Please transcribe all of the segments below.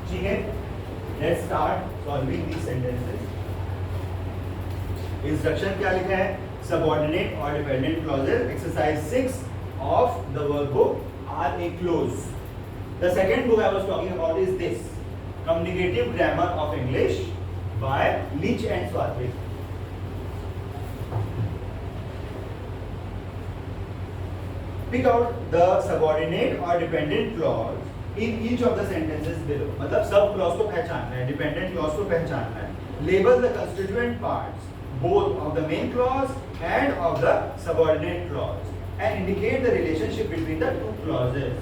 ठीक है, let's start solving these sentences. Instruction क्या लिखा है? सबऑर्डिनेट और dependent clauses exercise 6 of the workbook are a close. The second book I was talking about is this, Communicative Grammar of English by Leach and Swartwick. Pick out the subordinate or dependent clause in each of the sentences below. मतलब सब clause को पहचानना है, dependent clause को पहचानना है. Label the constituent parts both of the main clause and of the subordinate clause and indicate the relationship between the two clauses.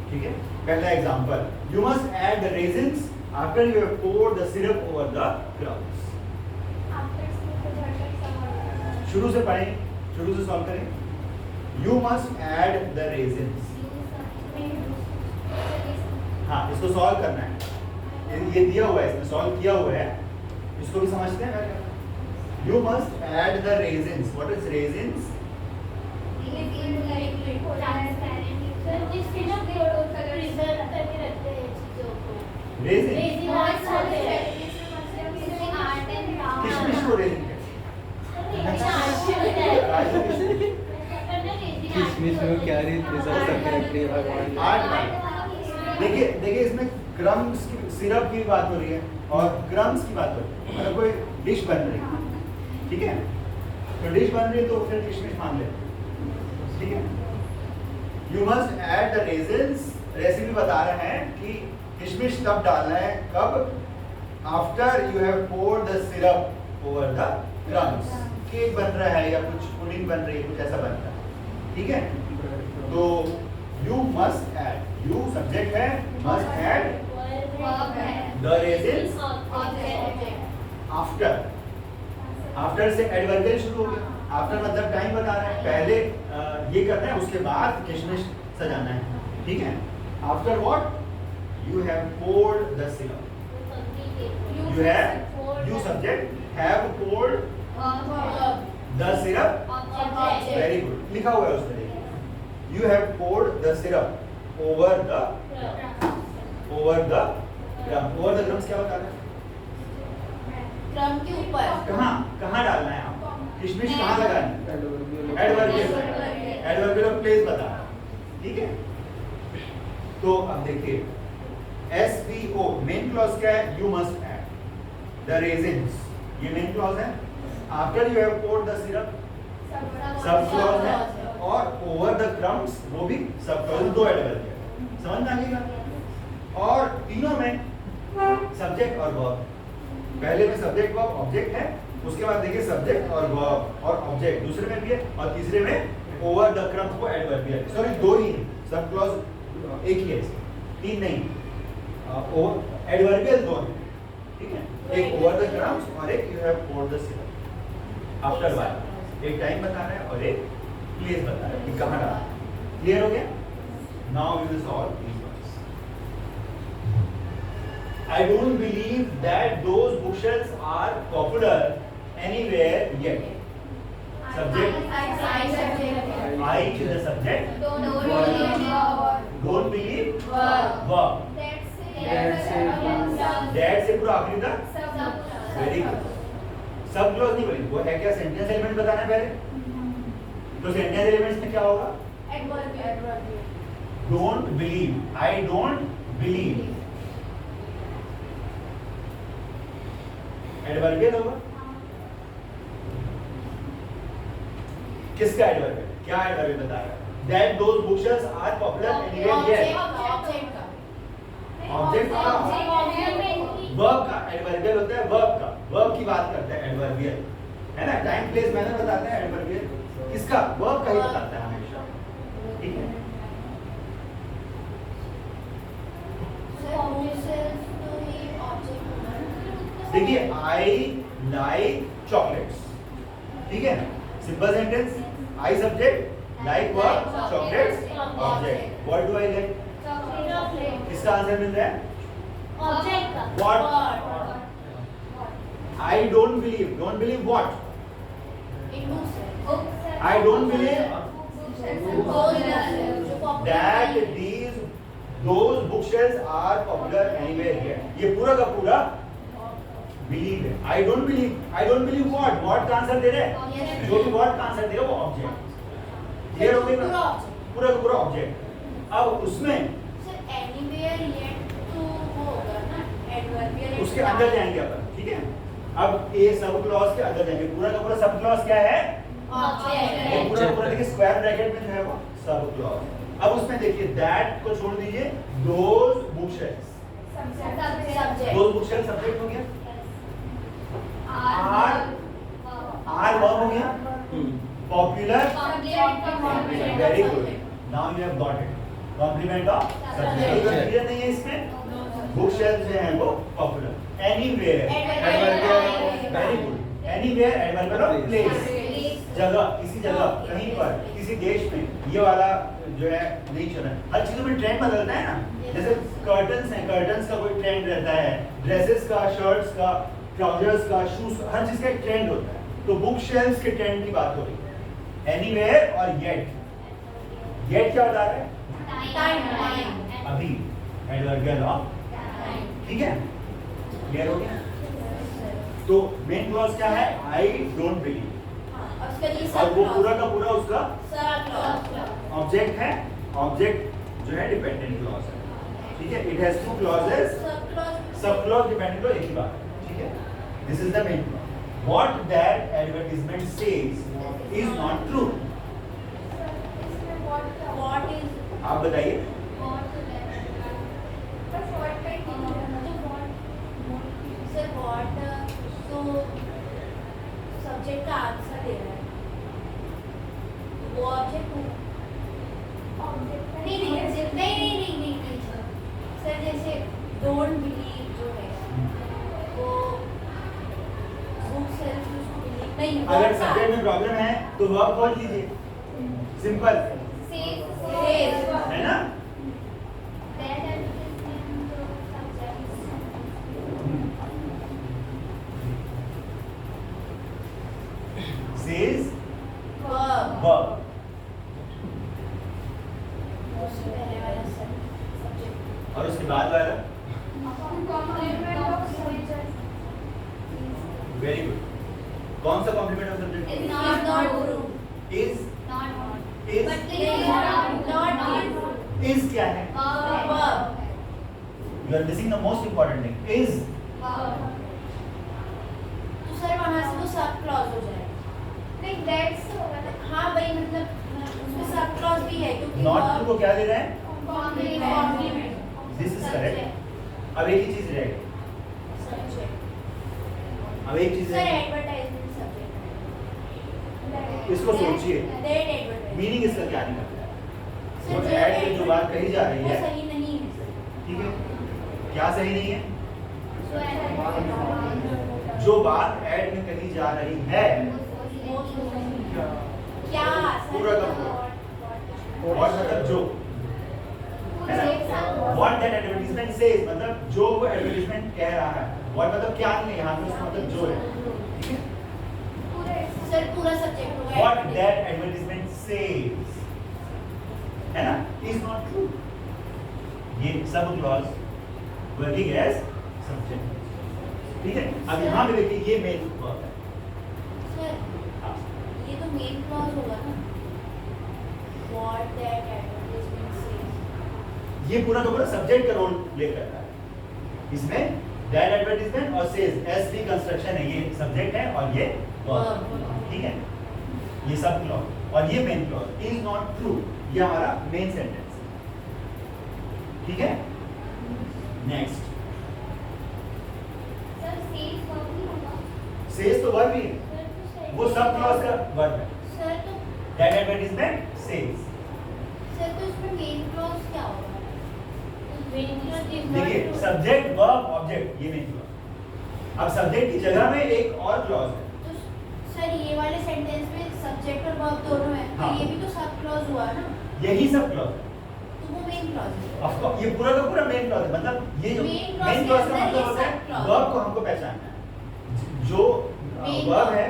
ठीक है? पहला example. You must add the raisins after you have poured the syrup over the crumbs. शुरू से पढ़ें, शुरू से solve करें. You must add the raisins. हाँ, इसको सॉल्व करना है. ये दिया हुआ है, इसमें सॉल्व किया हुआ है. इसको भी समझते हैं क्या? You must add the raisins. What is raisins? Raisins. किशमिश को रेजिन किशमिश में क्या भगवान देखिए इसमें क्रम्स की सिरप की बात हो रही है और क्रम्स की बात हो रही है. मतलब कोई डिश बन रही है, ठीक है, तो डिश बन रही है तो फिर किशमिश मान ले, ठीक है. You must add the raisins. Recipe बता रहे हैं कि किशमिश कब डालना है, कब? After you have poured the syrup over the crumbs. Cake बन रहा है या कुछ पुडिंग बन रही है, कुछ ऐसा बन रहा है, ठीक है. तो you must add, you subject है, must add the raisins after. After से एडवर्बियल शुरू हो गया. आफ्टर मतलब टाइम बता रहे हैं, पहले ये करना है, उसके बाद किशमिश सजाना है, ठीक है. After what? You have poured the syrup. You have, you subject, have poured the syrup. Very good. लिखा हुआ है उसमें देखिए. You have poured the syrup over the crumb. Over the crumbs क्या बता रहे हैं? क्रम के ऊपर. कहाँ डालना है आपको? किशमिश कहाँ लगानी है? एडवर्बियल ऑफ प्लेस बता रहा है, ठीक है. तो अब देखिए SVO मेन क्लॉज क्या है? You must add the raisins. ये मेन क्लॉज है. After you have poured the syrup sub clause है. और over the crumbs वो भी सब क्लॉज, दो एडवर्बियल. समझ में आ गया? और तीनों में सब्जेक्ट और वर्ब. पहले में सब्जेक्ट वर्ब ऑब्जेक्ट है, उसके बाद देखिए सब्जेक्ट और वर्ब और ऑब्जेक्ट दूसरे में भी है, और तीसरे में ओवर द क्रम्स को एडवर्बियल. सॉरी दो ही है, सब क्लॉज एक ही है, तीन नहीं. एडवर्बियल दो है, ठीक है. एक ओवर द क्रम्स और एक you have poured the syrup. After while एक टाइम बता रहा है और एक प्लेस बता रहा है कि कहां डालना है. क्लियर हो गया? Now we will solve these words. I don't believe that those bookshelves are popular anywhere yet. Subject I is the subject. Don't believe verb. That से पूरा आखिरी तक वेरी गुड. सब क्लॉज नहीं बनी, वो है क्या? सेंटेंस एलिमेंट बताना है पहले. तो सेंटेंस एलिमेंट्स में क्या होगा? Don't believe. I don't believe adverbial होगा. किसका एडवर्बियल? क्या एडवर्बियल बता रहा है? That those books are popular anywhere here. Object का, वर्ब का एडवर्बियल होता है. वर्ब का, वर्ब की बात करते हैं एडवर्बियल, है ना. टाइम प्लेस मैनर बताते हैं एडवर्बियल. किसका? वर्ब का ही बताता है हमेशा, ठीक है. देखिए आई लाइक चॉकलेट्स, ठीक है. Simple sentence. I subject, like verb, chocolates object. What do I like? किसका आंसर मिल रहा है? ऑब्जेक्ट का. What? I don't believe. Don't believe what? I don't believe that these those bookshelves are popular anywhere here. ये पूरा का पूरा believe है. I don't believe what का आंसर दे रहे हैं. जो भी what का आंसर देगा वो ऑब्जेक्ट. क्लियर हो गया ना? पूरा का पूरा ऑब्जेक्ट. अब उसमें सर एनीवेयर येट तो वो होगा ना एडवर्बियल. उसके अंदर जाएंगे अपन, ठीक है? अब ये सब क्लॉज के अंदर जाएंगे. पूरा का पूरा सब क्लॉज क्या है? ऑब्जेक्ट. ये पूरा पूरा देखिए स्क्वायर ब्रैकेट में जो है वो सब क्लॉज. अब उसमें देखिए दैट को छोड़ दीजिए. Those bookshelves. Subject. Those bookshelves subject हो गया. आर वर्ब हो गया. Popular. Very good. Now you have got it. Complement of subject. Clear नहीं है इसमें? बुकशेल्स जो है वो popular. Anywhere. Very good. Anywhere adverbial of place. जगह, किसी जगह, कहीं पर, किसी देश में. ये वाला जो है नहीं चला. हर चीजों में ट्रेंड बदलता है ना. जैसे कर्टन्स हैं, कर्टन्स का कोई ट्रेंड रहता है. ड्रेसेस का, शर्ट्स का, ट्राउजर्स का, शूज, हर चीज का एक ट्रेंड होता है. तो बुक शेल्फ्स के ट्रेंड की बात हो रही है. एनीवेयर और येट. येट क्या बता रहे हैं? अभी. Adverbial of. ठीक है, क्लियर हो गया? तो मेन क्लॉज क्या है? आई डोंट बिलीव. और वो पूरा का पूरा उसका ऑब्जेक्ट है. ऑब्जेक्ट जो है डिपेंडेंट क्लॉज है. ठीक है, it has two clauses. Sub clause dependent clause एक ही बात है. ठीक है, this is the main clause. What that advertisement says is not true. आप बताइए. सब्जेक्ट का आंसर दे रहा है. वो ऑब्जेक्ट नहीं सर. जैसे डोंट बिलीव जो है वो बुक सेल्फ उसको बिलीव नहीं. अगर सब्जेक्ट में प्रॉब्लम है तो वर्ब खोज लीजिए. सिंपल है ना. Says verb. और उसके बाद वाला वेरी गुड. कौन सा complement of subject? Is is क्या है? You are missing the most important thing. Is. तो सर वहां से वो सब क्लॉज हो जाए. नहीं दैट्स होगा ना. हाँ भाई मतलब उसमें सब क्लॉज भी है क्योंकि नॉट ट्रू को क्या दे रहा है? कॉम्प्लीमेंट. This is correct. अब एक ही चीज रहेगी. अब एक चीज सर है. Advertisement subject. इसको सोचिए. दैट एडवर्टाइजमेंट मीनिंग इसका क्या निकलता है? सर, वो जो ऐड में जो बात कही जा रही वो है, सही नहीं है. ठीक है, क्या सही नहीं है? जो बात ऐड में कही जा रही है क्या पूरा का पूरा. व्हाट मतलब जो है ना. व्हाट दैट एडवर्टाइजमेंट सेज मतलब जो वो एडवर्टाइजमेंट कह रहा है. व्हाट मतलब क्या नहीं है यहाँ पे. उसका मतलब जो है. ठीक है, सर पूरा सब्जेक्ट होगा. व्हाट दैट एडवर्टाइजमेंट सेज है ना इज नॉट ट्रू. ये sub clause working as subject. ठीक है, अब यहाँ पे देखिए ये मेन वर्ब है. सर हाँ. ये तो मेन क्लॉज होगा ना. What that advertisement says. ये पूरा का पूरा सब्जेक्ट का रोल प्ले करता है. इसमें दैट एडवर्टाइजमेंट और सेज एसवी कंस्ट्रक्शन है. ये सब्जेक्ट है और ये वर्ब. ठीक है, ये सब क्लॉज और ये main clause. Is not true ये हमारा मेन सेंटेंस. ठीक है, नेक्स्ट. सर सेज वर्ब नहीं होगा. सेज तो वर्ब ही है. वो सब क्लॉज का वर्ब है. सर तो दैट एडवर्टाइजमेंट सेज. सर तो इसमें मेन क्लॉज क्या होगा? मेन क्लॉज इज देखिए सब्जेक्ट वर्ब ऑब्जेक्ट ये मेन क्लॉज. अब सब्जेक्ट की जगह में एक और क्लॉज है. तो सर ये वाले सेंटेंस में सब्जेक्ट और वर्ब दोनों है. हाँ. तो ये भी तो सब क्लॉज हुआ ना. यही सब क्लॉज है. तो वो मेन क्लॉज है. ऑफ कोर्स ये पूरा का पूरा मेन क्लॉज है. मतलब ये जो Main clause मेन के क्लॉज का अंदर मतलब ये होता है सब clause. वर्ब को हमको पहचानना है. जो Main वर्ब clause. है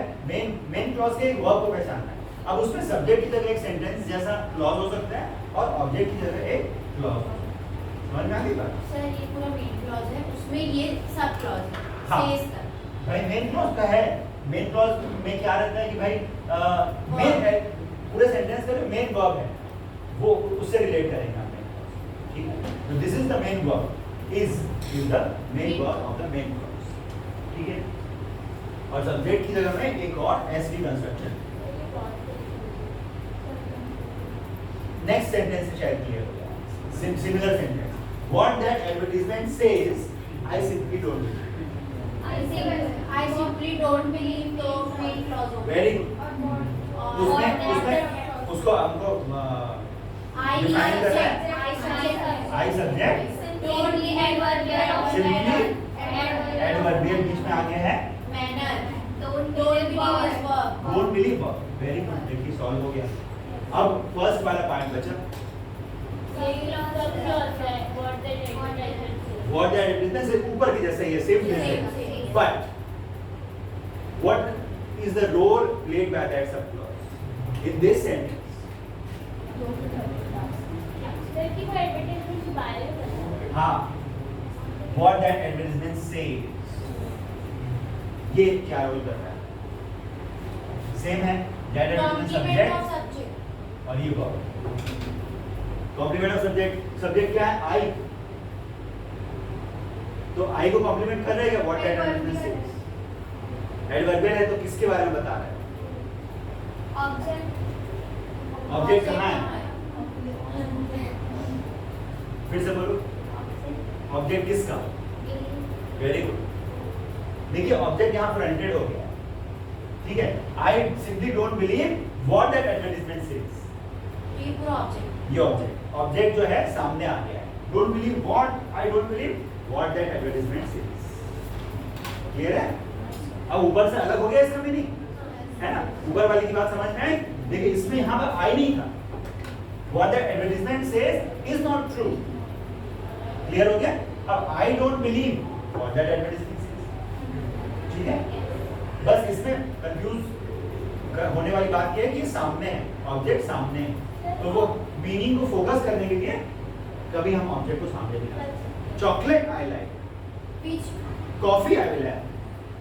मेन क्लॉज के एक वर्ब को पहचानना है. अब उसमें सब्जेक्ट की जगह एक सेंटेंस जैसा क्लॉज हो सकता है और ऑब्जेक्ट की जगह एक क्लॉज. समझ में आ गई बात? सर ये पूरा मेन क्लॉज है, उसमें ये सब क्लॉज है, हाँ। सेज तक। भाई मेन क्लॉज का है, मेन क्लॉज में क्या रहता है कि भाई मेन है, पूरे सेंटेंस का मेन वर्ब है वो उससे रिलेट करेंगे हम main clause, ठीक है? तो this is the main verb, is the main verb of the main clause, ठीक है? और सब्जेक्ट की जगह में एक और एसवी कंस्ट्रक्शन। नेक्स्ट सेंटेंस से शायद क्लियर हो गया, similar sentence, what that advertisement says I simply don't believe. I simply don't believe तो मेन क्लॉज होगा। Very good. उसमें उसको हमको define करना है। I subject Only adverbial Simply adverbial बीच में आ गया है, manner don't believe is verb। Don't believe verb, very good, देखिए सॉल्व हो गया। अब फर्स्ट वाला पॉइंट बचा, व्हाट दैट एडवर्टाइजमेंट से ऊपर की जैसे ये same Same। But what is the role played by that sub clause in this sentence? हाँ, व्हाट दैट एडवर्टाइजमेंट सेज, ये क्या रोल कर रहा है? सेम है, that advertisement Complement of subject subject। और ये verb. Complement of subject, subject क्या है? आई, तो आई को कॉम्प्लीमेंट कर रहा है what that advertisement says. Adverbial है तो किसके बारे में बता रहा है? ऑब्जेक्ट कहाँ है? फिर से बोलो, ऑब्जेक्ट किसका? वेरी गुड, देखिए ऑब्जेक्ट यहाँ फ्रंटेड हो गया, ठीक है? I simply don't believe what that advertisement says, ये पूरा ऑब्जेक्ट। ये ऑब्जेक्ट जो है सामने आ गया है। Don't believe what, I don't believe what that advertisement says. Clear है? अब ऊपर से अलग हो गया इसका मीनिंग, है ना? ऊपर वाली की बात समझ में आई? देखिए इसमें यहाँ पर आई नहीं था, what that advertisement says is not true. Clear हो गया? अब आई don't believe what that advertisement says, ठीक है? बस इसमें कंफ्यूज होने वाली बात ये है कि सामने है, ऑब्जेक्ट सामने है, तो वो मीनिंग को फोकस करने के लिए कभी हम ऑब्जेक्ट को सामने दिखाते हैं। Chocolate I like, Peach। Coffee I will have,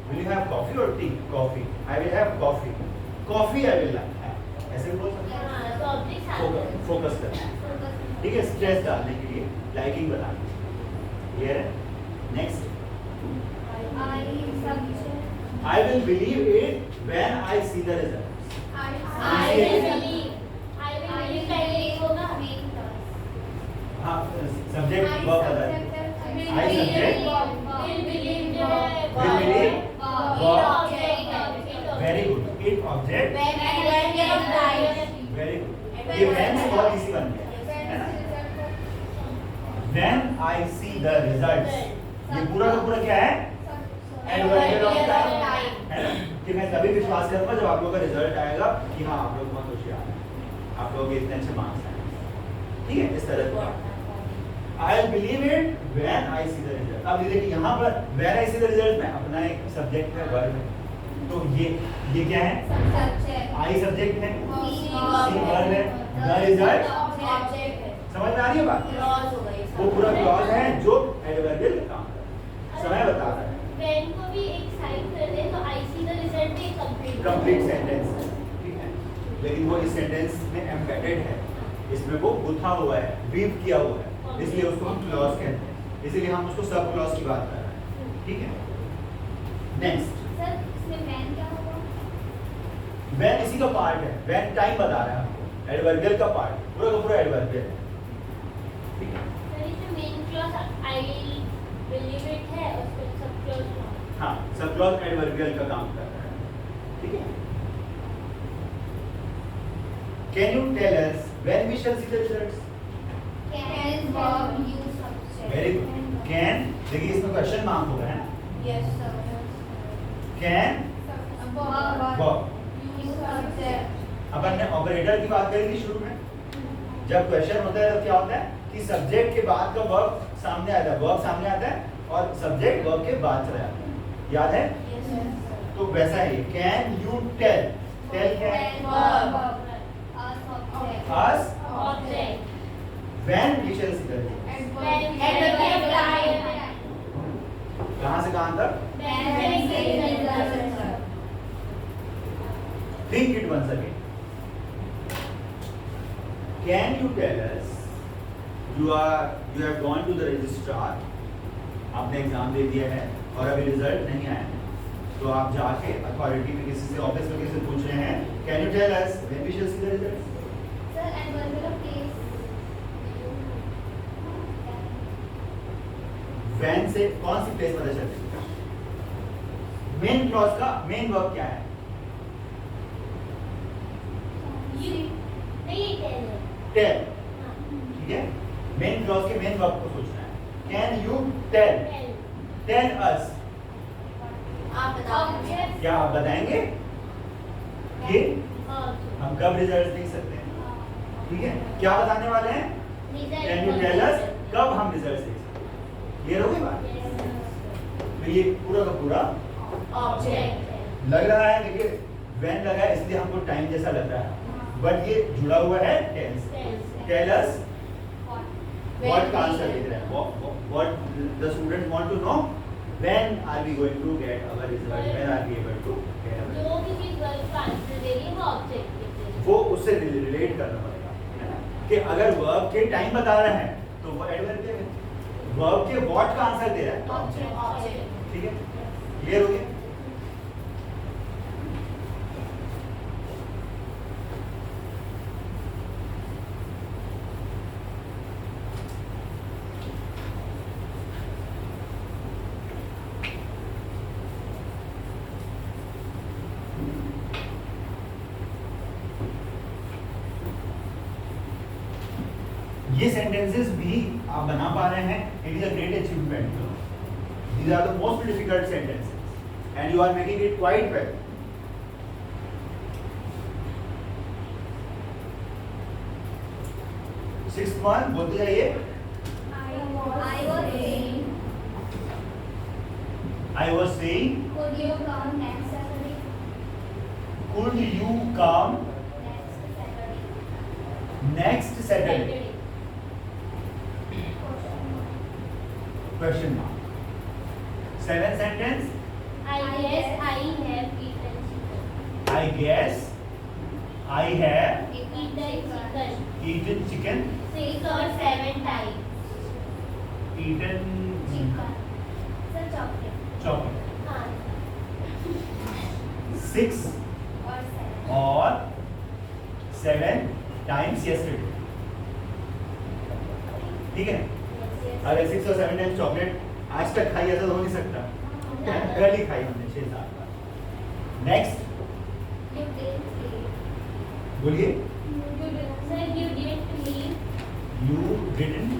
will you have coffee or tea? Coffee, I will have coffee, coffee I will have, ऐसे भी बोल सकते हैं। फोकस करना है, ठीक है? स्ट्रेस डालने के लिए, लाइकिंग बताना। क्लियर है? Next, I will believe it when I see the results. हाँ, सब्जेक्ट वर्ब बता दीजिए। I subject very good, it object very good, ये when से बहुत इजी बन गया, है ना? When I see the results, ये पूरा का पूरा क्या है? एडवर्बियल ऑफ टाइम, है ना? कि मैं तभी विश्वास करूंगा जब आप लोगों का रिजल्ट आएगा कि हाँ आप लोग बहुत होशियार हैं, आप लोग इतने अच्छे मार्क्स आए, ठीक है? इस तरह से I will believe it when I see the result। अब ये देखिए यहाँ पर when I see the result में अपना एक सब्जेक्ट है, वर्ब है, तो ये क्या है? I सब्जेक्ट है, C वर्ब है, the result समझ में आ रही है बात? वो पूरा क्लॉज है जो एडवर्बियल काम कर रहा है, समय बता रहा है। when को भी एक साइड कर दें तो I see the result में कंप्लीट सेंटेंस है, ठीक है? लेकिन वो इस सेंटेंस में एम्बेडेड है, इसमें वो गुथा हुआ है, वीव किया हुआ है, इसलिए उसको हम क्लॉज कहते हैं, इसीलिए हम उसको सब क्लॉज की बात कर रहे हैं, ठीक है? नेक्स्ट, सर इसमें when क्या होगा? when इसी का पार्ट है, when टाइम बता रहा है हमको, एडवर्बियल का पार्ट, पूरा का पूरा एडवर्बियल है, ठीक है? सर इसमें main clause I believe it है, उसमें सब क्लॉज हाँ, सब क्लॉज एडवर्बियल का काम कर रहा है, ठीक है? Can you tell us when we shall see the results? Very good. Can, देखिए इसमें क्वेश्चन मार्क होगा, है ना? Can verb, अपन ने ऑपरेटर की बात करी थी शुरू में, जब क्वेश्चन होता है तो क्या होता है कि सब्जेक्ट के बाद का वर्ब सामने आता है, वर्ब सामने आता है और सब्जेक्ट वर्ब के बाद चला जाता है, याद है? तो वैसा ही कैन यू टेल, टेल क्या है? us When we shall see the results. कहाँ से कहाँ तक? Think it once again. Can you tell us? You have gone to the registrar. आपने एग्जाम दे दिया है और अभी रिजल्ट नहीं आया है, तो आप जाके अथॉरिटी में किसी से ऑफिस में किसी से पूछ रहे हैं, can you tell us when we shall see the result? When से कौन सी प्लेस पता चलती है? मेन क्लॉज का मेन वर्ब क्या है? टेल, ठीक है? मेन क्लॉज के मेन वर्ब को सोचना है. कैन यू टेल अस, आप बताओ. क्या आप बताएंगे कि हम कब रिजल्ट देख सकते हैं? ठीक है, क्या बताने वाले हैं? कैन यू टेल अस कब हम रिजल्ट देख सकते हैं? क्लियर हो गई बात? तो ये पूरा का पूरा ऑब्जेक्ट लग रहा है, देखिए व्हेन लगा है इसलिए हमको टाइम जैसा लग रहा है, बट ये जुड़ा हुआ है टेंस. टेल अस what का आंसर लिख रहा है, what the students want to know, when are we going to get our result, when are we able to get our result. जो भी चीज वर्ब का आंसर दे रही है वो ऑब्जेक्ट लिखते हैं. वो उससे रिलेट करना पड़ेगा, है ना? कि अगर वर्ब के टाइम बता रहा है तो वो एडवर्ब के वर्ब के व्हाट का आंसर दे रहा है, ऑब्जेक्ट. ठीक है? क्लियर हो गया? ये सेंटेंसेस भी आप बना पा रहे हैं, it is a great achievement. These are the most difficult sentences and you are making it quite well. Sixth one बोलते जाइए. I was saying Could you come next Saturday? could you come next Saturday? Question mark. Seventh sentence. I guess I have eaten chicken. I guess I have Eaten chicken eaten chicken. 6 or 7 times. Eaten Sir, chocolate. chocolate. हाँ. 6 Or 7. or 7 times yesterday. ठीक है? अगर 6 और 7 times chocolate आज तक खाई ऐसा तो हो नहीं सकता, कल ही खाई हमने 6-7 बार. Next You didn't sleep. बोलिए. Sir, you didn't leave You didn't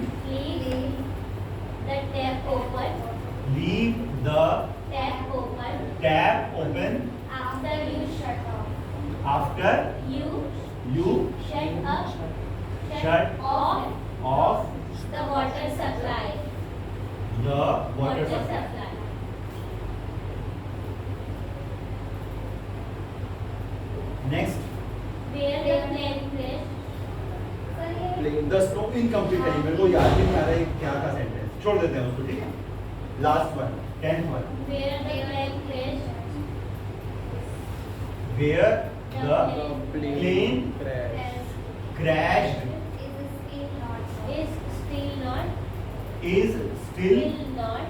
the tap open the tap open after you shut off. after You you shut off off the water supply. the water supply. Next, Where the plane crashed. the snow incomplete है, मेरे को याद भी नहीं आ रहा है क्या था सेंटेंस, छोड़ देते हैं उसको. ठीक है, last one 10th one. Where the plane crashed. Where the plane crashed Is still not. Is still is still not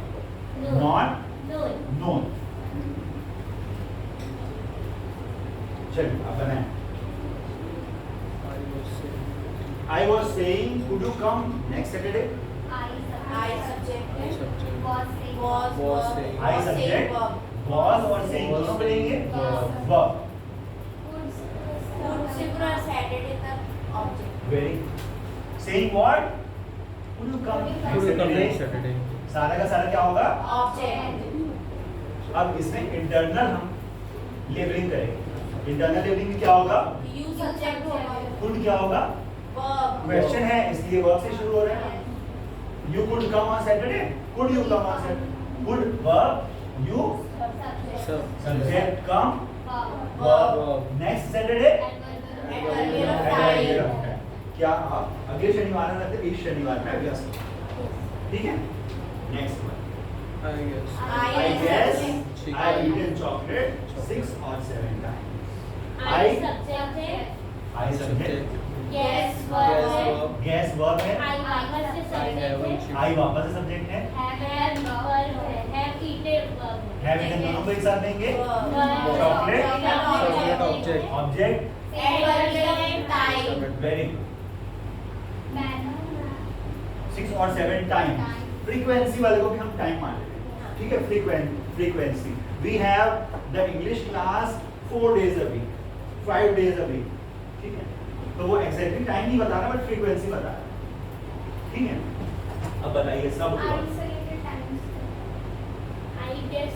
not known. known. चलिए अब बनाएं. I was saying, could you come next Saturday? I subject. Subject. Was saying. Was saying. I subject was और saying दोनों बोलेंगे. Was. Verb. Could से पूरा Saturday तक object. Very. Saying what? Could you come next Could you come Saturday? next Saturday? सारा का सारा क्या होगा? Object. अब इसमें इंटरनल हम लेबलिंग करेंगे. इंटरनल लेबलिंग में क्या होगा? You subject होगा. Could क्या होगा? Verb. क्वेश्चन है इसलिए वर्ब से शुरू हो रहा है. You could come on Saturday. Could you come on Saturday? Could verb. You Sub. subject come. Verb. Verb. Verb. Next Saturday. At earlier of At earlier time. of time. क्या आप अगले शनिवार में मतलब इस शनिवार में व्यस्त हो? ठीक है, next one. I guess. I guess I've eaten chocolate 6 or 7 times. I subject है, I subject, guess Guess verb है, verb. guess verb है, I वापस से I subject है, haven't I वापस से सब्जेक्ट है, have verb है, have eaten verb है, have eaten दोनों को एक साथ देंगे, Chocolate. Chocolate object. object, Adverb time. very good, 6 or 7 times. Frequency वाले को भी हम टाइम मान लेते हैं, ठीक है, frequency. We have the English class 4 days a week, 5 days a week, ठीक है, तो वो एग्जैक्टली टाइम नहीं बता रहा बट फ्रीक्वेंसी बता रहा है, ठीक है। अब बताइए sub clause. I guess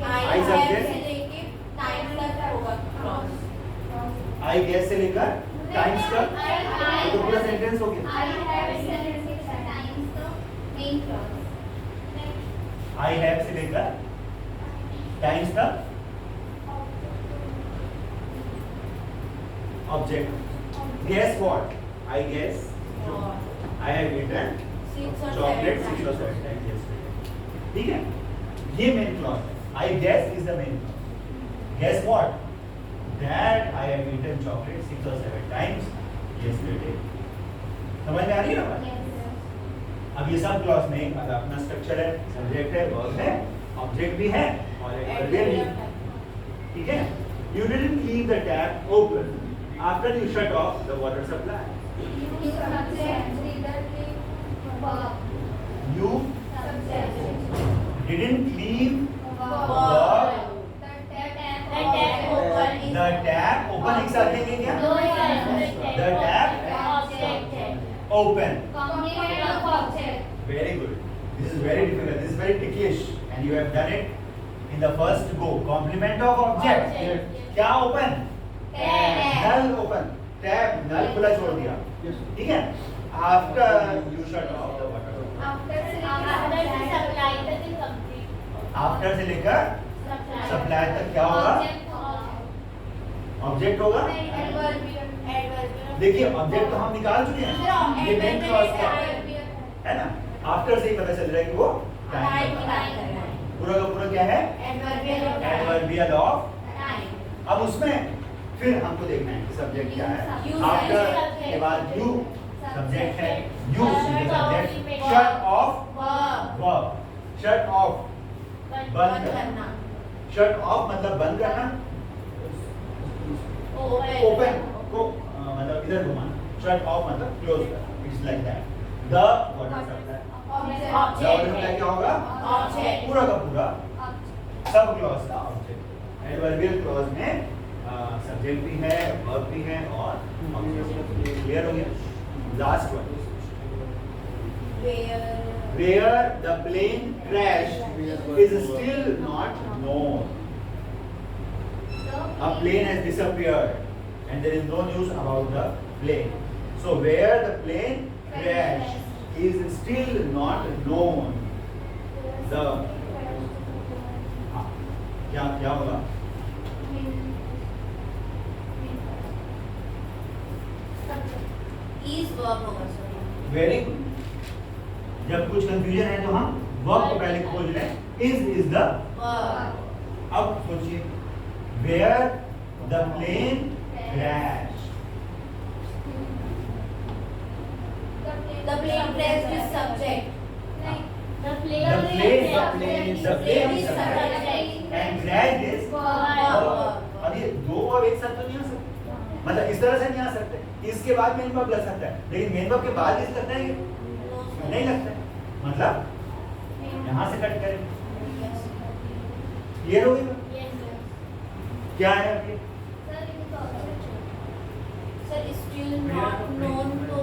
I subject. से लेके टाइम तक होगा clause. आई गेस से लेकर टाइम्स तक, ये तो पूरा सेंटेंस हो गया। आई हैव से लेकर टाइम्स तक object. Guess what? I guess I have eaten chocolate 6 or 7 times yesterday, ठीक है, ये मेन क्लॉज है। I guess is the main clause. Guess what? That I have eaten chocolate 6 or 7 times yesterday। समझ में आ रही है ना बात? अब ये सब क्लॉज में अपना स्ट्रक्चर है, सब्जेक्ट है, वर्ब है, ऑब्जेक्ट भी है और एक वर्ब भी है, ठीक है। You didn't leave the tap open after you shut off the water supply. You didn't leave the tap open, एक साथ लेंगे क्या? The tap open. Very good. This is very difficult. This is very ticklish, and you have done it in the first go. Complement of object. क्या open? Null open. Tap null खुला छोड़ दिया. ठीक है? After you shut off the water. After से लेकर supply तक क्या होगा? Object होगा? देखिए ऑब्जेक्ट तो हम निकाल चुके हैं, ये मेन क्लॉज है ना। आफ्टर से ही पता चल रहा है कि वो टाइम पूरा का पूरा क्या है? Adverbial of. अब उसमें फिर हमको देखना है कि सब्जेक्ट क्या है। आफ्टर के बाद यू सब्जेक्ट है, you subject, shut off verb, shut off बंद करना, शट ऑफ मतलब बंद करना, ओपन को मतलब इधर घुमाना, शट ऑफ मतलब क्लोज करना, it's like that. The water supply, water supply क्या होगा? पूरा का पूरा सब क्लॉज का ऑब्जेक्ट। एडवर्बियल क्लॉज में सब्जेक्ट भी है, वर्ब भी है और ऑब्जेक्ट। क्लियर हो गया? Last one, where the plane crashed is still not known. A plane has disappeared and there is no news about the plane. So where the plane crashed is still not known. The क्या होगा? is verb होगा sir. Very good. जब कुछ confusion है तो हम verb को पहले खोज लें। Is the verb। अब सोचिए, where the plane crash, The plane crashed is subject। The the plane plane is subject and crash is verb। अब ये दो वर्ब एक साथ तो नहीं आ सकते, मतलब इस तरह से नहीं आ सकते। इसके बाद मेन वर्ब लग सकता है, लेकिन मेन वर्ब के बाद इस लगता है कि नहीं लगता है, मतलब यहाँ से कट करें। क्लियर हो गया? क्या है अब ये? सर still not known तो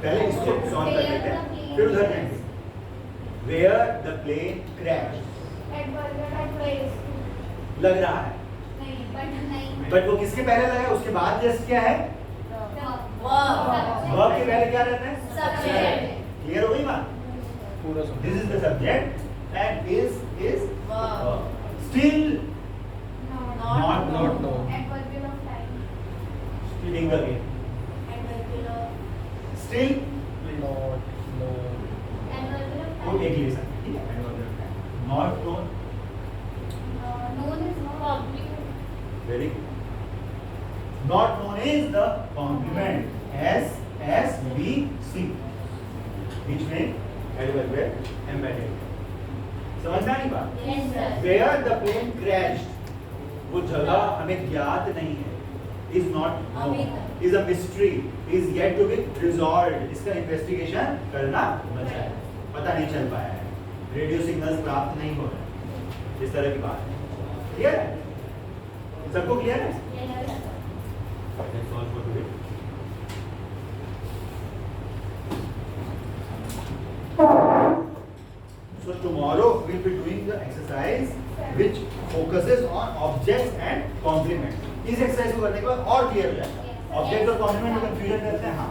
पहले इसको सॉल्व कर लेते हैं, फिर उधर जाएंगे। Where the plane crashed, लग रहा है, बट वो किसके पहले लगा है? उसके बाद जस्ट क्या है? verb। वर्ब के पहले क्या रहता है? Subject। क्लियर हो गई बात? पूरा This is the subject and is verb। still Not Not known. Adverbial of time. Think again. Adverbial of Still Not known. Adverbial of वो time. एक ही लेसन ठीक है adverbial of time. Not known. known is not. Complement. Very good. Not known is the complement. SVC which में adverbial embedded. समझ में आई बात? Yes, sir. Where the plane crashed, वो जगह हमें ज्ञात नहीं है. Is not known. Is a mystery. Is yet to be resolved. इसका investigation करना बचा है. पता नहीं चल पाया है. रेडियो सिग्नल्स प्राप्त नहीं हो रहे. इस तरह की बात है. क्लियर है? सबको क्लियर है? Yes, sir. That's all for today. So tomorrow we'll be doing the exercise which focuses on objects and complements. इस exercise को करने के बाद और clear हो जाएगा. Object और complement में confusion रहते हैं हाँ.